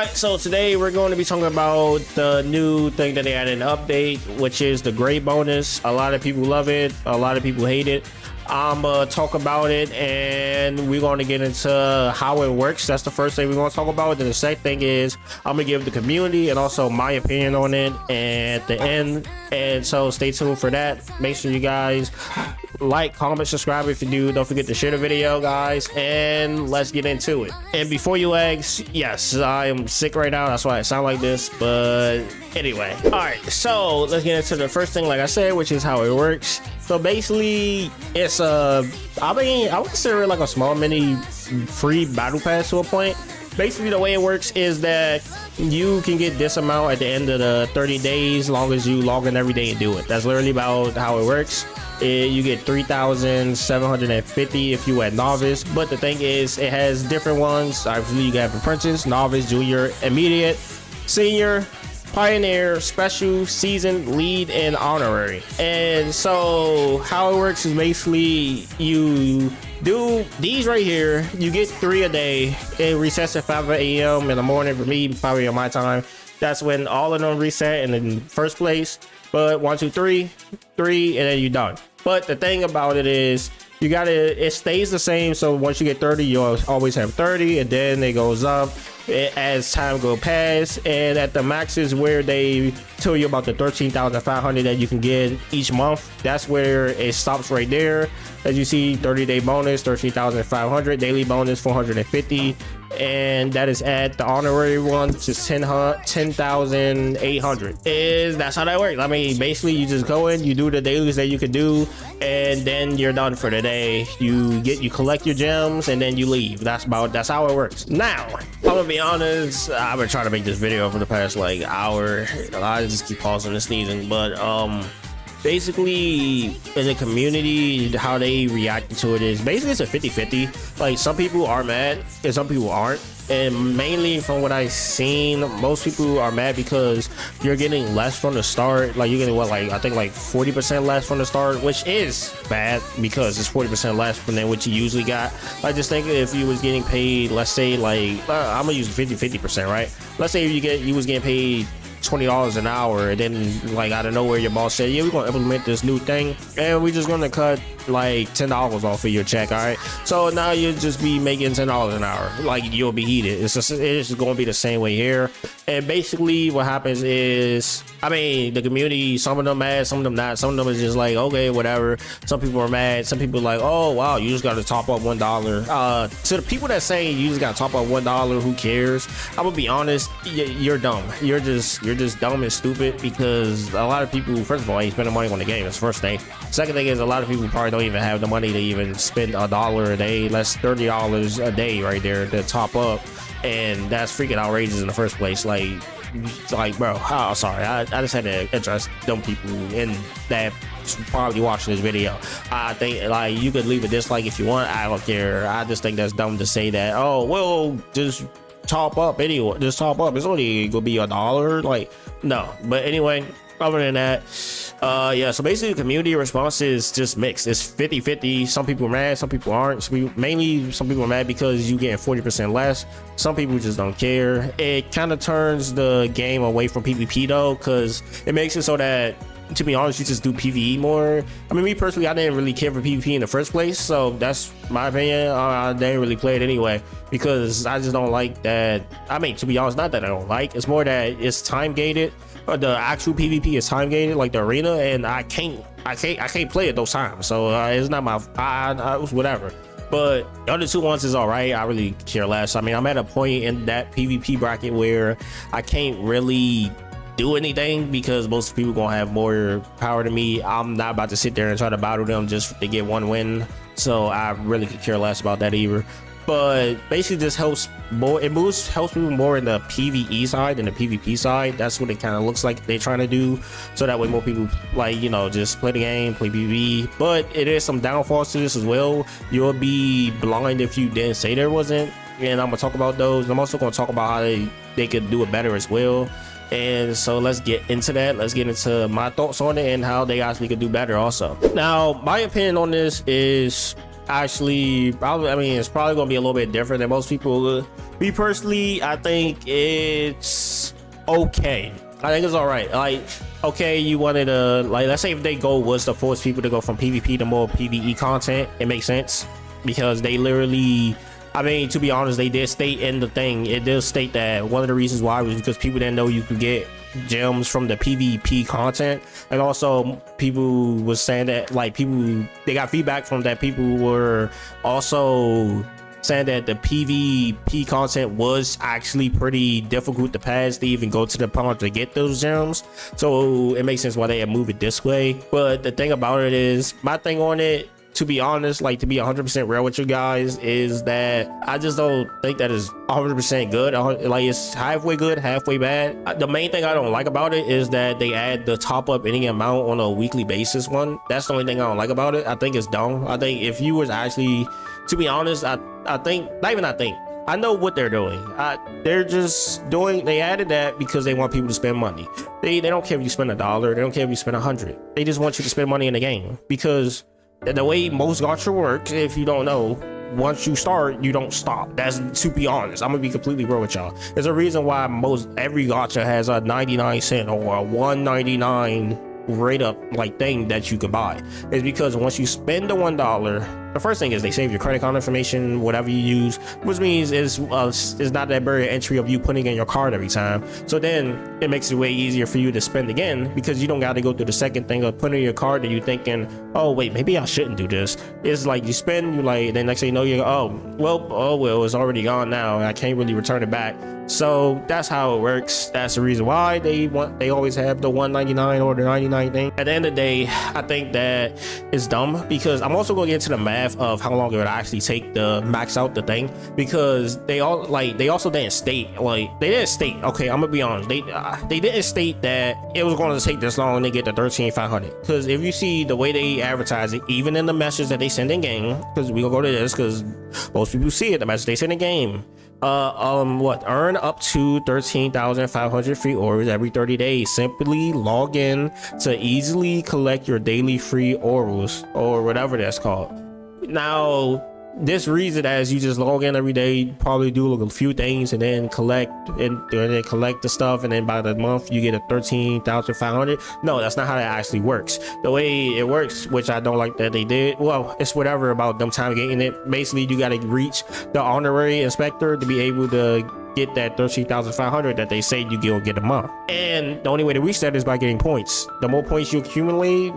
Alright, so today we're going to be talking about the new thing that they added in the update, which is the grade bonus. A lot of people love it, a lot of people hate it. I'm gonna talk about it, and we're going to get into how it works. That's the first thing we're going to talk about. Then the second thing is I'm gonna give the community and also my opinion on it at the end. And so stay tuned for that. Make sure you guys like, comment, subscribe if you do. Don't forget to share the video, guys, and let's get into it. And before you ask, yes, I am sick right now, that's why I sound like this, but anyway. All right, so let's get into the first thing, like I said, which is how it works. So basically it's I would consider it like a small mini free battle pass to a point. Basically the way it works is that you can get this amount at the end of the 30 days long as you log in every day and do it. That's literally about how it works. You get 3,750 if you at novice, but the thing is it has different ones. Obviously you have apprentice, novice, junior, immediate, senior, pioneer, special, seasoned, lead, and honorary. And so how it works is basically you do these right here. You get 3 a day. It resets at 5 a.m. in the morning for me, 5 a.m. my time. That's when all of them reset in the first place. But 1, 2, 3, 3, and then you're done. But the thing about it is it stays the same. So once you get 30, you'll always have 30, and then it goes up as time goes past, and at the max is where they tell you about the 13,500 that you can get each month. That's where it stops right there. As you see, 30-day bonus 13,500, daily bonus 450, and that is at the honorary one, which is 10,800. That's how that works. I mean, basically you just go in, you do the dailies that you can do, and then you're done for the day. You collect your gems, and then you leave. That's how it works. Now I'm gonna be honest, I've been trying to make this video for the past like hour. I just keep pausing and sneezing, but basically in the community, how they react to it is basically it's a 50-50. Like some people are mad and some people aren't, and mainly from what I've seen, most people are mad because you're getting less from the start. Like you're getting what, like I think like 40% less from the start, which is bad because it's 40% less than what you usually got. Like just think if you was getting paid, let's say like I'm gonna use 50%, right? Let's say you was getting paid $20 an hour, and then like out of nowhere your boss said, yeah, we're gonna implement this new thing and we're just gonna cut like $10 off of your check. All right, so now you'll just be making $10 an hour. Like you'll be heated. It's just gonna be the same way here. And basically what happens is, I mean, the community, some of them mad, some of them not. Some of them is just like, okay, whatever. Some people are mad. Some people are like, oh wow, you just gotta top up $1. To the people that say you just gotta top up $1, who cares? I'm gonna be honest, you're dumb. You're just dumb and stupid, because a lot of people, first of all, ain't spending money on the game. That's the first thing. Second thing is a lot of people probably don't even have the money to even spend $1 a day. That's $30 a day right there to top up, and that's freaking outrageous in the first place. Like bro, sorry, I just had to address dumb people in that probably watching this video. I think like you could leave a dislike if you want, I don't care. I just think that's dumb to say that, oh well, just top up anyway, just top up, it's only gonna be $1. Like no. But anyway, other than that, yeah, so basically the community response is just mixed. It's 50-50. Some people are mad, some people aren't. Mainly some people are mad because you getting 40% less. Some people just don't care. It kind of turns the game away from PvP though, because it makes it so that, to be honest, you just do PvE more. I mean, me personally, I didn't really care for PvP in the first place, so that's my opinion. I didn't really play it anyway because I just don't like that. I mean, to be honest, not that I don't like, it's more that it's time gated. The actual PvP is time gated, like the arena, and I can't play it those times. So it's not my whatever. But the other two ones is all right. I really care less. I mean, I'm at a point in that PvP bracket where I can't really do anything because most people gonna have more power than me. I'm not about to sit there and try to battle them just to get one win, so I really could care less about that either. But basically this helps more, helps people more in the PvE side than the PvP side. That's what it kind of looks like they're trying to do, so that way more people, like, you know, just play the game, play PvE. But it is some downfalls to this as well. You'll be blind if you didn't say there wasn't, and I'm gonna talk about those. I'm also gonna talk about how they could do it better as well. And so let's get into that. Let's get into my thoughts on it and how they actually could do better also. Now, my opinion on this is actually probably, I mean, it's probably gonna be a little bit different than most people. Me personally, I think it's okay. I think it's all right. Like, okay, you wanted to, like, let's say if their goal was to force people to go from PvP to more PvE content, it makes sense because they literally, I mean, to be honest, they did state in the thing, it did state that one of the reasons why was because people didn't know you could get gems from the PvP content, and also people was saying that, like, people, they got feedback from that people were also saying that the PvP content was actually pretty difficult to pass to even go to the pond to get those gems. So it makes sense why they have moved it this way. But the thing about it is, my thing on it, to be honest, like, to be 100% real with you guys, is that I just don't think that is 100% good. Like, it's halfway good, halfway bad. The main thing I don't like about it is that they add the top up any amount on a weekly basis one. That's the only thing I don't like about it. I think it's dumb. I think if you was actually, to be honest, I think, not even I think, I know what they're doing. They're just doing, they added that because they want people to spend money. They don't care if you spend $1, they don't care if you spend 100. They just want you to spend money in the game, because the way most gacha works, if you don't know, once you start, you don't stop. That's, to be honest, I'm gonna be completely real with y'all. There's a reason why every gacha has a 99 cent or a 1.99 rate up, like, thing that you can buy. It's because once you spend the $1, the first thing is they save your credit card information, whatever you use, which means it's not that barrier entry of you putting in your card every time. So then it makes it way easier for you to spend again, because you don't got to go through the second thing of putting in your card and you thinking, oh wait, maybe I shouldn't do this. It's like you spend, you like, then next thing you know, you go, oh well, it's already gone now, I can't really return it back. So that's how it works. That's the reason why they always have the 1.99 or the 99 thing. At the end of the day, I think that it's dumb, because I'm also going to get into the math of how long it would actually take to max out the thing, because they also didn't state, okay, I'm gonna be honest, they didn't state that it was going to take this long to get the 13,500, because if you see the way they advertise it, even in the message that they send in game, because we gonna go to this because most people see it, the message they send in game, earn up to 13,500 free orbs every 30 days. Simply log in to easily collect your daily free orbs, or whatever that's called. Now, this reads it as you just log in every day, probably do a few things, and then collect the stuff, and then by the month you get a 13,500. No, that's not how that actually works. The way it works, which I don't like that they did, well, it's whatever about them time getting it. Basically, you got to reach the honorary inspector to be able to get that 13,500 that they say you get a month. And the only way to reach that is by getting points. The more points you accumulate,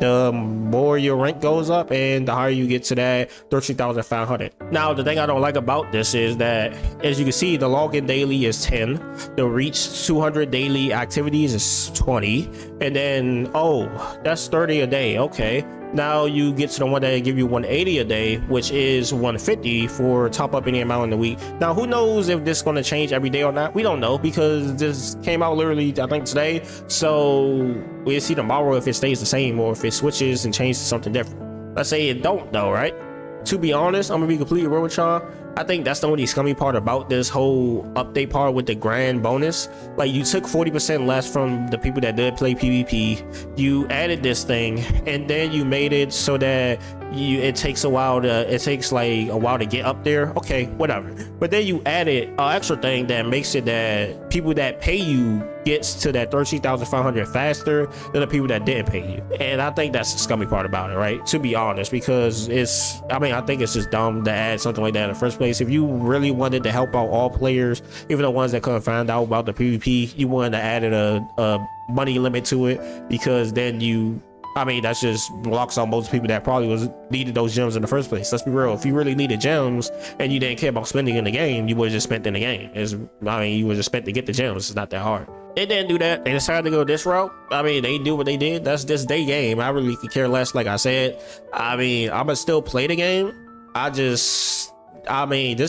the more your rank goes up, and the higher you get to that 13,500. Now, the thing I don't like about this is that, as you can see, the login daily is 10, the reach 200 daily activities is 20, and then, oh, that's 30 a day. Okay, now you get to the one that give you 180 a day, which is 150 for top up any amount in the week. Now, who knows if this is going to change every day or not? We don't know, because this came out literally, I think, today. So we'll see tomorrow if it stays the same or if it switches and changes to something different. Let's say it don't, though, right? To be honest, I'm gonna be completely real with y'all. I think that's the only scummy part about this whole update part with the grand bonus. Like, you took 40% less from the people that did play PvP, you added this thing, and then you made it so that it takes like a while to get up there. Okay, whatever. But then you added an extra thing that makes it that people that pay you gets to that 13,500 faster than the people that didn't pay you. And I think that's the scummy part about it, right? To be honest, because I think it's just dumb to add something like that in the first place. If you really wanted to help out all players, even the ones that couldn't find out about the PvP, you wanted to add a money limit to it, because then that's just blocks on most people that probably needed those gems in the first place. Let's be real. If you really needed gems and you didn't care about spending in the game, you would have just spent in the game. You would have spent to get the gems. It's not that hard. They didn't do that. They decided to go this route. They do what they did. That's just their game. I really could care less. Like I said, I'ma still play the game. This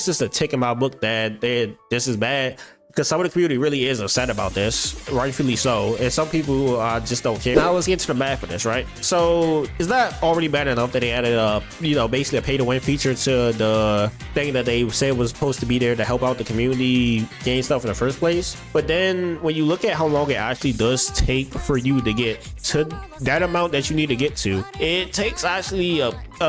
is a tick in my book that this is bad. because some of the community really is upset about this, rightfully so, and some people just don't care. Now let's get to the math for this, right? So is that already bad enough that they added a, you know, basically a pay-to-win feature to the thing that they said was supposed to be there to help out the community gain stuff in the first place? But then when you look at how long it actually does take for you to get to that amount that you need to get to, it takes actually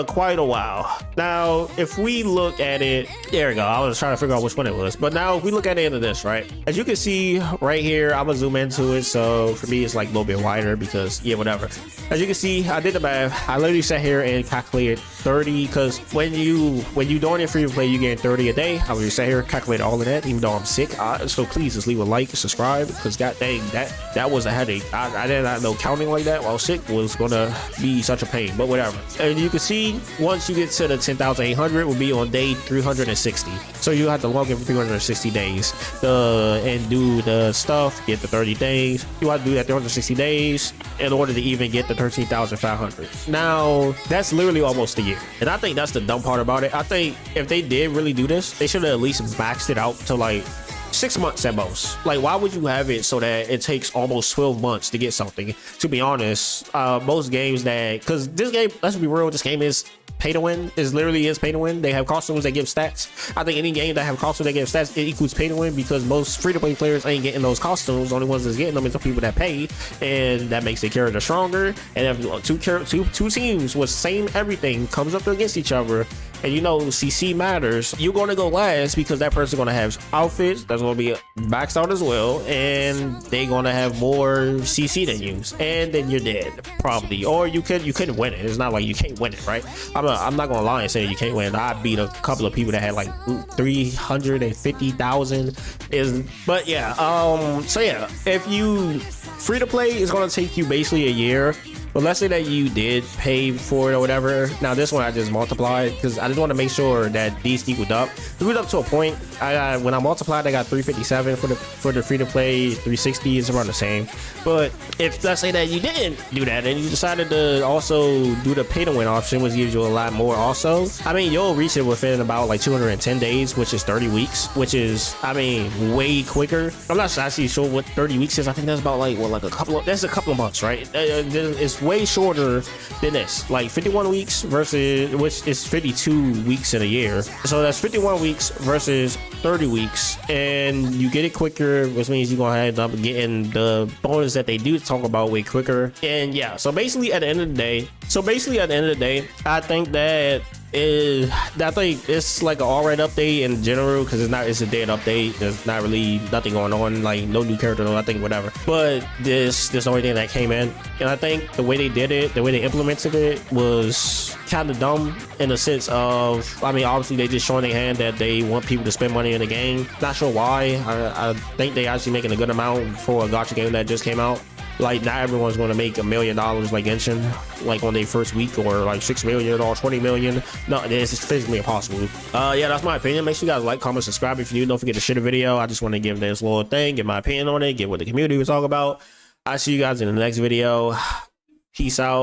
quite a while. Now if we look at it, there we go, I was trying to figure out which one it was, but now if we look at the end of this, right, as you can see right here, I'm gonna zoom into it, so for me it's like a little bit wider because yeah, whatever. As you can see, I did the math. I literally sat here and calculated 30, because when you doing it free to play, you get 30 a day. I was sat here calculate all of that, even though I'm sick. So please just leave a like and subscribe, because god dang, that was a headache. I did not know counting like that while sick was gonna be such a pain, but whatever. And you can see once you get to the 10,800 will be on day 360, so you have to log in for 360 days and do the stuff, get the 30 days. You have to do that 360 days in order to even get the 13,500. Now that's literally almost a year, and I think that's the dumb part about it. I think if they did really do this, they should have at least maxed it out to like 6 months at most. Like, why would you have it so that it takes almost 12 months to get something? To be honest, most games that, because this game, let's be real, this game is pay to win. Is literally is pay to win. They have costumes that give stats. I think any game that have costumes that give stats, it equals pay to win, because most free to play players ain't getting those costumes. The only ones that's getting them is the people that pay, and that makes their character stronger. And if two teams with same everything comes up against each other, and you know CC matters, you're going to go last because that person's going to have outfits that's going to be maxed out as well, and they're going to have more CC than you, and then you're dead probably, or you couldn't win it. It's not like you can't win it, right? I'm not gonna lie and say you can't win. I beat a couple of people that had like 350,000. But yeah, so yeah, if you free to play, it's gonna take you basically a year. But let's say that you did pay for it or whatever. Now this one I just multiplied because I just want to make sure that these equaled up. Equaled up to a point. When I multiplied, I got 357 for the free to play. 360 is around the same. But if let's say that you didn't do that and you decided to also do the pay to win option, which gives you a lot more also, I mean, you'll reach it within about like 210 days, which is 30 weeks, which is, I mean, way quicker. I'm not actually sure what 30 weeks is. I think that's about like, well, like that's a couple of months, right? It's way shorter than this, like 51 weeks versus, which is 52 weeks in a year. So that's 51 weeks versus 30 weeks, and you get it quicker, which means you're gonna end up getting the bonus that they do talk about way quicker. And yeah, so basically at the end of the day, I think that I think it's like an alright update in general, because it's a dead update. There's not really nothing going on, like no new character, no nothing, whatever. But this the only thing that came in, and I think the way they did it, the way they implemented it was kind of dumb in the sense of, I mean, obviously they just showing their hand that they want people to spend money in the game. Not sure why. I think they actually making a good amount for a gacha game that just came out. Like, not everyone's going to make $1 million like Genshin, like on their first week, or like 6 million or 20 million. No, it's physically impossible. Yeah, that's my opinion. Make sure you guys like, comment, subscribe if you're new. Don't forget to share the video. I just want to give this little thing, give my opinion on it, give what the community was talking about. I'll see you guys in the next video. Peace out.